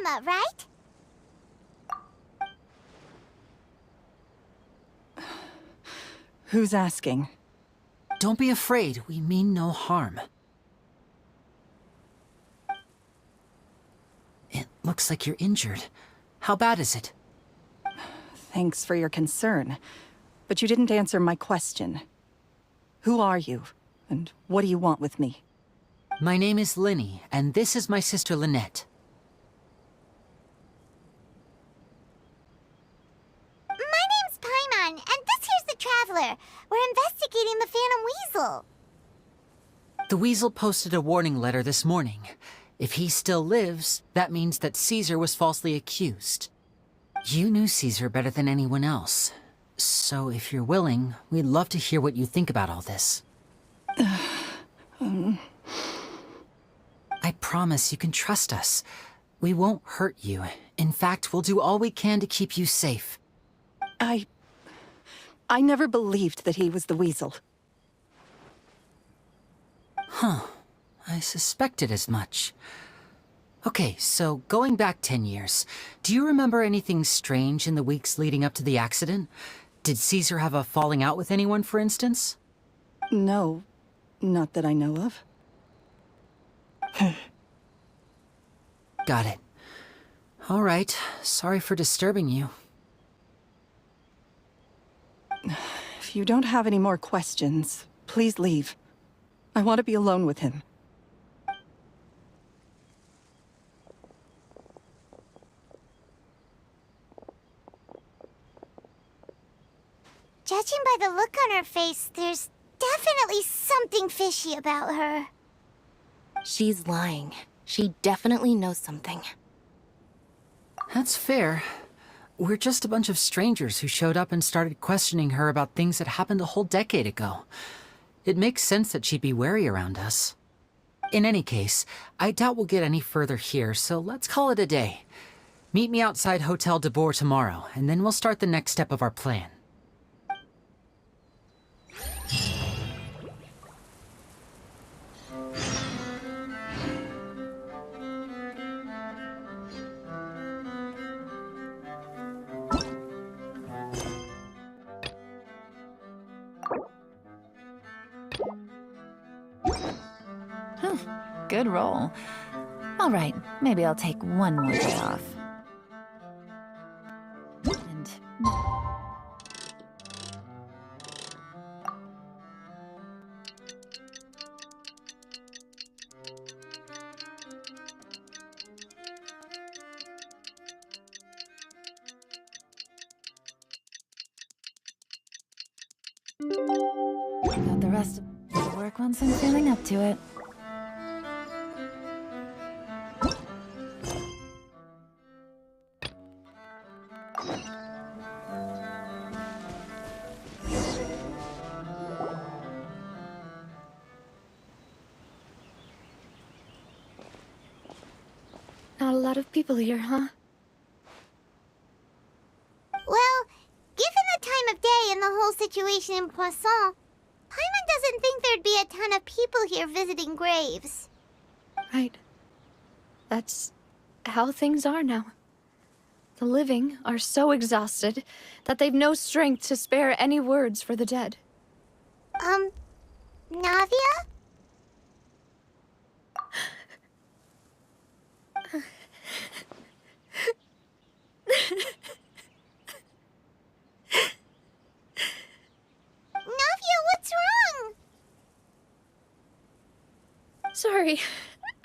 Mama, right? Who's asking? Don't be afraid, we mean no harm. It looks like you're injured. How bad is it? Thanks for your concern, but you didn't answer my question. Who are you, and what do you want with me? My name is Linny, and this is my sister Lynette. My name's Paimon, and this here's the Traveler. We're investigating the Phantom Weasel. The Weasel posted a warning letter this morning. If he still lives, that means that Caesar was falsely accused. You knew Caesar better than anyone else. So if you're willing, we'd love to hear what you think about all this. I promise you can trust us. We won't hurt you. In fact, we'll do all we can to keep you safe. I never believed that he was the Weasel. Huh. I suspected as much. Okay, so going back 10 years, do you remember anything strange in the weeks leading up to the accident? Did Caesar have a falling out with anyone, for instance? No, not that I know of. Got it. All right, sorry for disturbing you. If you don't have any more questions, please leave. I want to be alone with him. Judging by the look on her face, there's definitely something fishy about her. She's lying. She definitely knows something. That's fair. We're just a bunch of strangers who showed up and started questioning her about things that happened a whole decade ago. It makes sense that she'd be wary around us. In any case, I doubt we'll get any further here, so let's call it a day. Meet me outside Hotel de Boer tomorrow, and then we'll start the next step of our plan. Good roll. All right, maybe I'll take one more day off. And... got the rest of the work once I'm feeling up to it. Not a lot of people here, huh? Well, given the time of day and the whole situation in Poisson, Paimon doesn't think there'd be a ton of people here visiting graves. Right. That's how things are now. The living are so exhausted that they've no strength to spare any words for the dead. Navia? Navia, what's wrong? Sorry.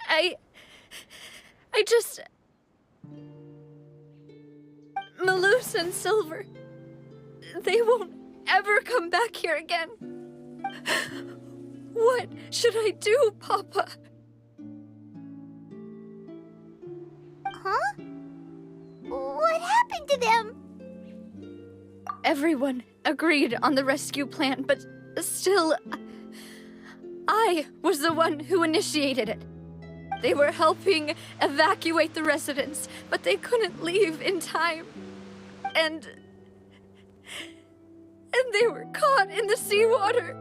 I just... Malus and Silver... They won't ever come back here again. What should I do, Papa? Huh? What happened to them? Everyone agreed on the rescue plan, but still... I was the one who initiated it. They were helping evacuate the residents, but they couldn't leave in time. And they were caught in the seawater.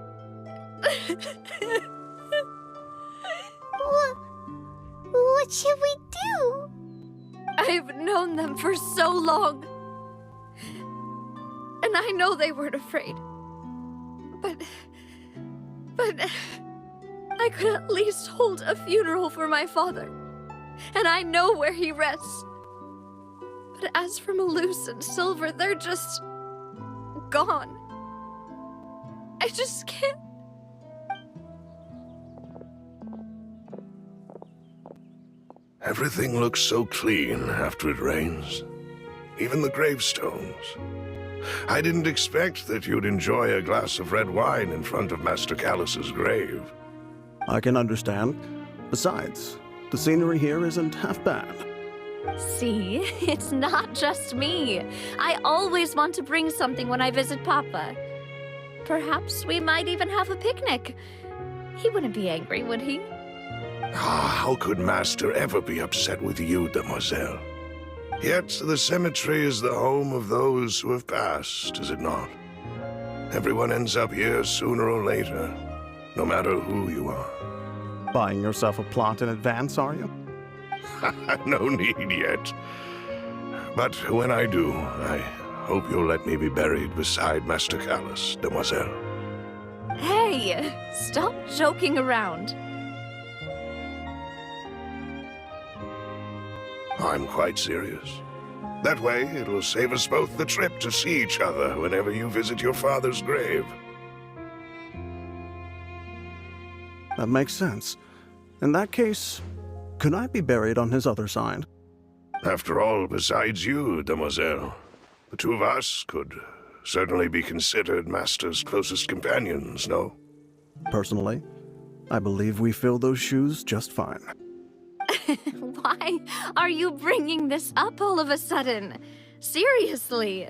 What should we do? I've known them for so long. And I know they weren't afraid. But I could at least hold a funeral for my father. And I know where he rests. But as for Malus and Silver, they're just gone. I just can't. Everything looks so clean after it rains. Even the gravestones. I didn't expect that you'd enjoy a glass of red wine in front of Master Callus's grave. I can understand. Besides, the scenery here isn't half bad. See, it's not just me. I always want to bring something when I visit Papa. Perhaps we might even have a picnic. He wouldn't be angry, would he? How could Master ever be upset with you, Demoiselle? Yet the cemetery is the home of those who have passed, is it not? Everyone ends up here sooner or later, no matter who you are. Buying yourself a plot in advance, are you? No need yet. But when I do, I hope you'll let me be buried beside Master Callus, Demoiselle. Hey, stop joking around. I'm quite serious. That way, it'll save us both the trip to see each other whenever you visit your father's grave. That makes sense. In that case, could I be buried on his other side? After all, besides you, Demoiselle, the two of us could certainly be considered Master's closest companions, no? Personally, I believe we fill those shoes just fine. Why are you bringing this up all of a sudden? Seriously.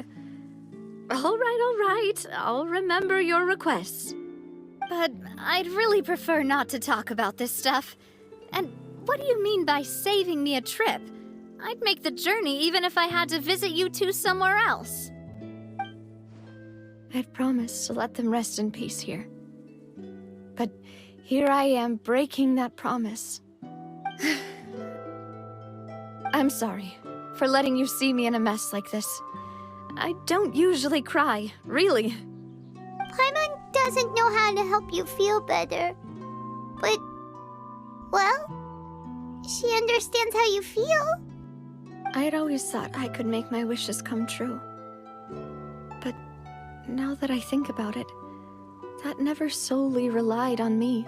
All right. I'll remember your requests. But I'd really prefer not to talk about this stuff. And what do you mean by saving me a trip? I'd make the journey even if I had to visit you two somewhere else. I'd promised to let them rest in peace here. But here I am breaking that promise. I'm sorry for letting you see me in a mess like this. I don't usually cry, really. Paimon doesn't know how to help you feel better. But, well, she understands how you feel. I had always thought I could make my wishes come true. But now that I think about it, that never solely relied on me.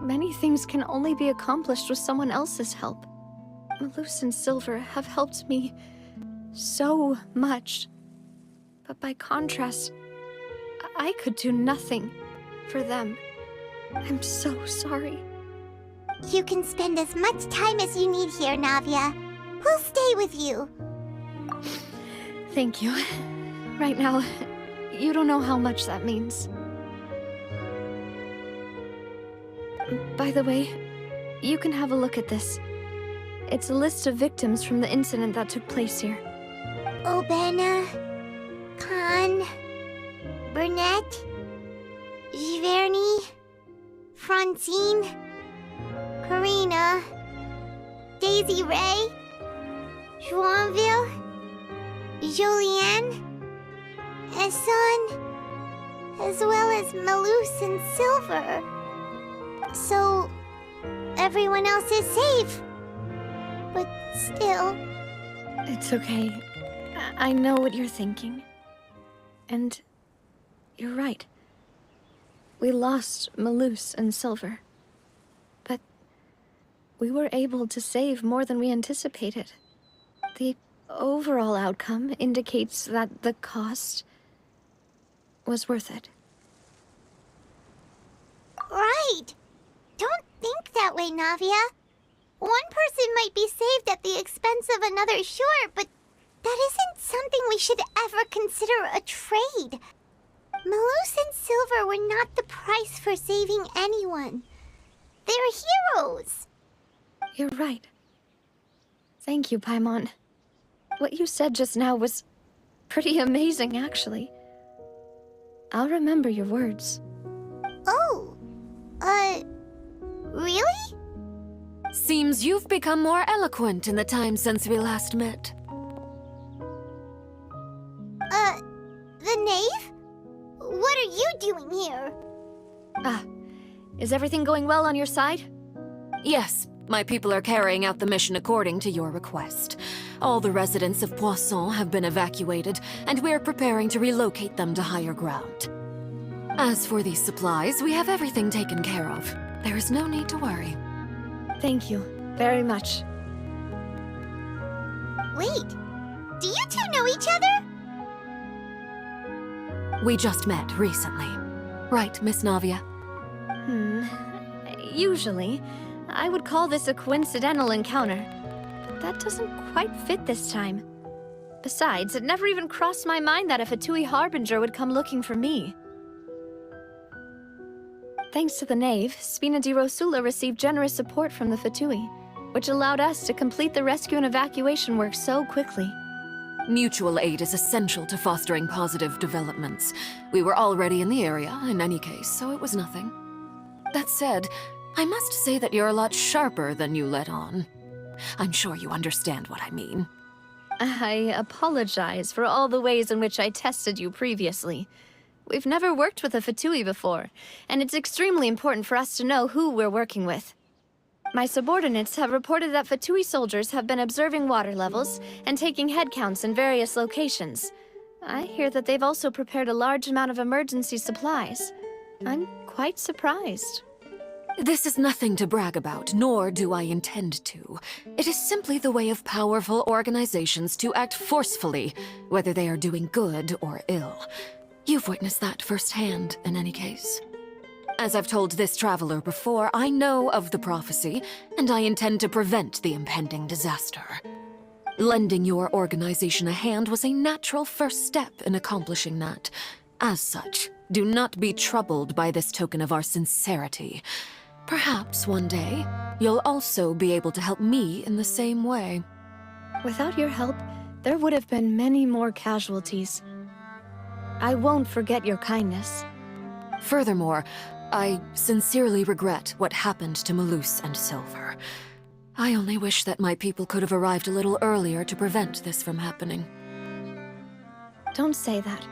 Many things can only be accomplished with someone else's help. Malus and Silver have helped me so much. But by contrast, I could do nothing for them. I'm so sorry. You can spend as much time as you need here, Navia. We'll stay with you. Thank you. Right now, you don't know how much that means. By the way, you can have a look at this. It's a list of victims from the incident that took place here. Obena, Khan, Burnett, Giverny, Francine, Karina, Daisy Ray, Joinville, Jolianne, Esson, as well as Malus and Silver. So, everyone else is safe. But still... It's okay. I know what you're thinking. And you're right. We lost Malus and Silver. But we were able to save more than we anticipated. The overall outcome indicates that the cost was worth it. Right! Don't think that way, Navia. One person might be saved at the expense of another, sure, but that isn't something we should ever consider a trade. Malus and Silver were not the price for saving anyone. They're heroes. You're right. Thank you, Paimon. What you said just now was pretty amazing, actually. I'll remember your words. Oh, really? See? seems you've become more eloquent in the time since we last met. The knave? What are you doing here? Is everything going well on your side? Yes, my people are carrying out the mission according to your request. All the residents of Poisson have been evacuated, and we're preparing to relocate them to higher ground. As for these supplies, we have everything taken care of. There is no need to worry. Thank you very much. Wait, do you two know each other? We just met recently. Right, Miss Navia? Usually, I would call this a coincidental encounter. But that doesn't quite fit this time. Besides, it never even crossed my mind that a Fatui Harbinger would come looking for me. Thanks to the Knave, Spina di Rosula received generous support from the Fatui, which allowed us to complete the rescue and evacuation work so quickly. Mutual aid is essential to fostering positive developments. We were already in the area, in any case, so it was nothing. That said, I must say that you're a lot sharper than you let on. I'm sure you understand what I mean. I apologize for all the ways in which I tested you previously. We've never worked with a Fatui before, and it's extremely important for us to know who we're working with. My subordinates have reported that Fatui soldiers have been observing water levels and taking head counts in various locations. I hear that they've also prepared a large amount of emergency supplies. I'm quite surprised. This is nothing to brag about, nor do I intend to. It is simply the way of powerful organizations to act forcefully, whether they are doing good or ill. You've witnessed that firsthand, in any case. As I've told this traveler before, I know of the prophecy, and I intend to prevent the impending disaster. Lending your organization a hand was a natural first step in accomplishing that. As such, do not be troubled by this token of our sincerity. Perhaps one day, you'll also be able to help me in the same way. Without your help, there would have been many more casualties. I won't forget your kindness. Furthermore, I sincerely regret what happened to Malus and Silver. I only wish that my people could have arrived a little earlier to prevent this from happening. Don't say that.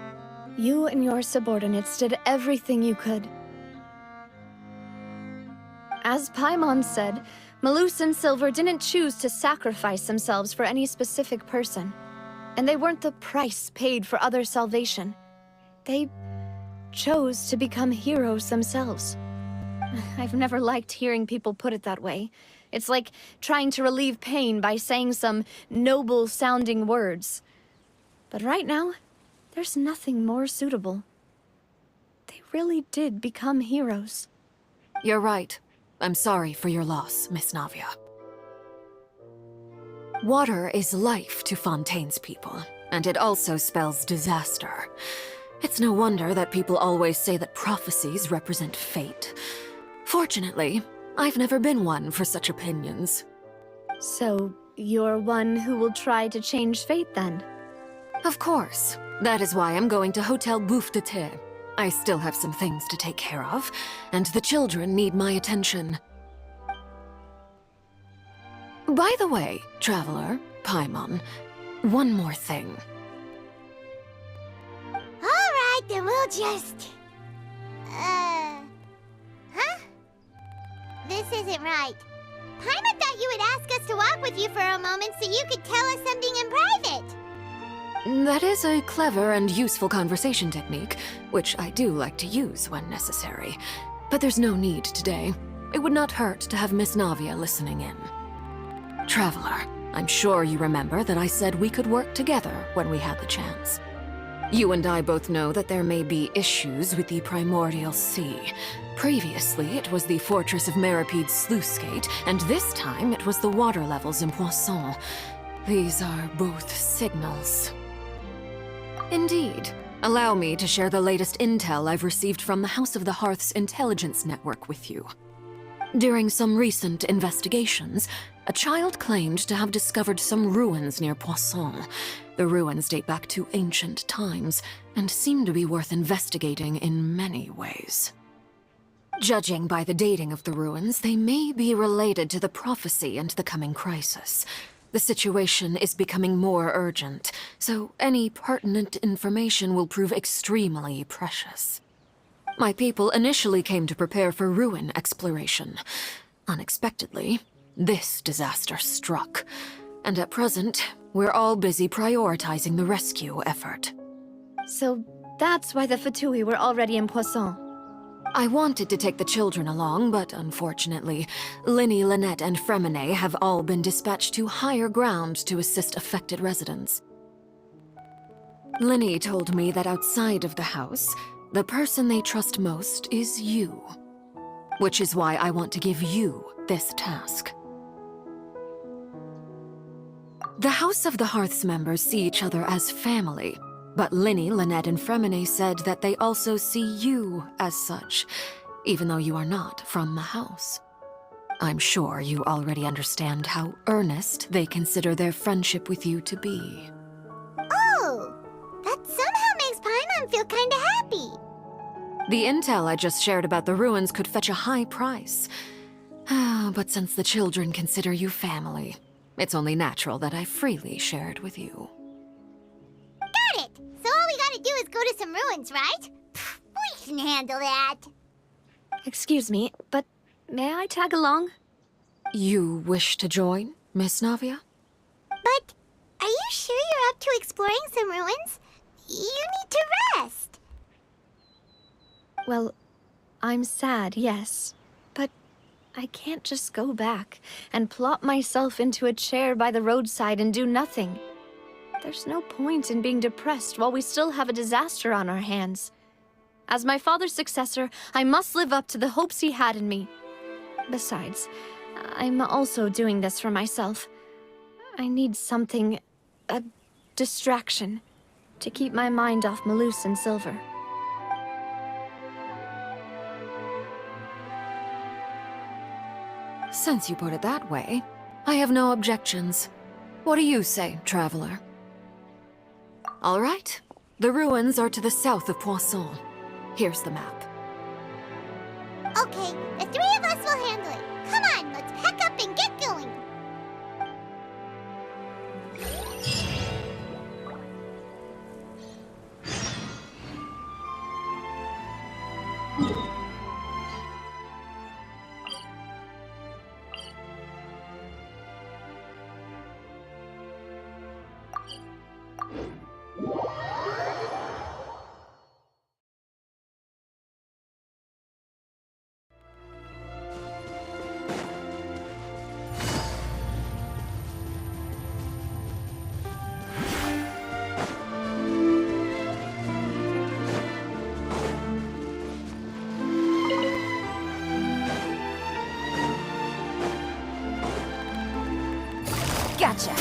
You and your subordinates did everything you could. As Paimon said, Malus and Silver didn't choose to sacrifice themselves for any specific person. And they weren't the price paid for other salvation. They chose to become heroes themselves. I've never liked hearing people put it that way. It's like trying to relieve pain by saying some noble-sounding words. But right now, there's nothing more suitable. They really did become heroes. You're right. I'm sorry for your loss, Miss Navia. Water is life to Fontaine's people, and it also spells disaster. It's no wonder that people always say that prophecies represent fate. Fortunately, I've never been one for such opinions. So, you're one who will try to change fate, then? Of course. That is why I'm going to Hotel Bouffe de Thé. I still have some things to take care of, and the children need my attention. By the way, Traveler, Paimon, one more thing. Alright, then we'll just... Huh? This isn't right. Paimon thought you would ask us to walk with you for a moment so you could tell us something in private. That is a clever and useful conversation technique, which I do like to use when necessary. But there's no need today. It would not hurt to have Miss Navia listening in. Traveler, I'm sure you remember that I said we could work together when we had the chance. You and I both know that there may be issues with the Primordial Sea. Previously, it was the Fortress of Maripede's sluice gate, and this time it was the water levels in Poisson. These are both signals. Indeed. Allow me to share the latest intel I've received from the House of the Hearth's intelligence network with you. During some recent investigations, a child claimed to have discovered some ruins near Poisson. The ruins date back to ancient times, and seem to be worth investigating in many ways. Judging by the dating of the ruins, they may be related to the prophecy and the coming crisis. The situation is becoming more urgent, so any pertinent information will prove extremely precious. My people initially came to prepare for ruin exploration. Unexpectedly, this disaster struck, and at present, we're all busy prioritizing the rescue effort. So that's why the Fatui were already in Poisson. I wanted to take the children along, but unfortunately, Linny, Lynette, and Fremine have all been dispatched to higher ground to assist affected residents. Linny told me that outside of the house, the person they trust most is you. Which is why I want to give you this task. The House of the Hearth's members see each other as family, but Linny, Lynette, and Fremine said that they also see you as such, even though you are not from the house. I'm sure you already understand how earnest they consider their friendship with you to be. Oh, that somehow makes Paimon feel kinda happy. The intel I just shared about the ruins could fetch a high price. But since the children consider you family, it's only natural that I freely share it with you. Got it! So all we gotta do is go to some ruins, right? Pfft, we can handle that. Excuse me, but may I tag along? You wish to join, Miss Navia? But are you sure you're up to exploring some ruins? You need to rest. Well, I'm sad, yes. But I can't just go back and plop myself into a chair by the roadside and do nothing. There's no point in being depressed while we still have a disaster on our hands. As my father's successor, I must live up to the hopes he had in me. Besides, I'm also doing this for myself. I need something, a distraction, to keep my mind off Malus and Silver. Since you put it that way, I have no objections. What do you say, traveler? All right. The ruins are to the south of Poisson. Here's the map. Okay, the three of us will handle it. Come on, let's pack up and get going. Gotcha.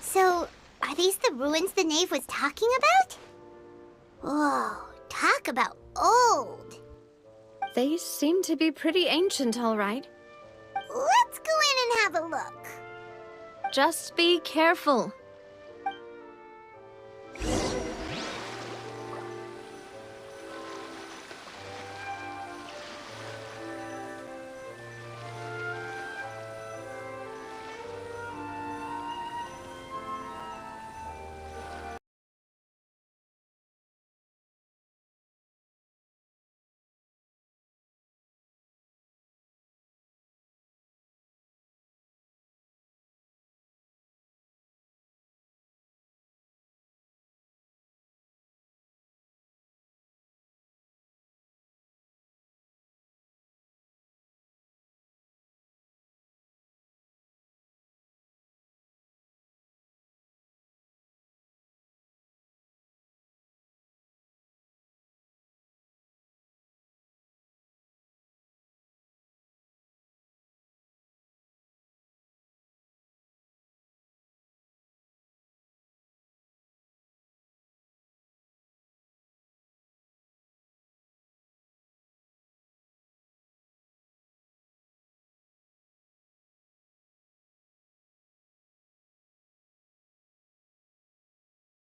So, are these the ruins the knave was talking about? Whoa, talk about old. They seem to be pretty ancient, all right. Let's go in and have a look. Just be careful.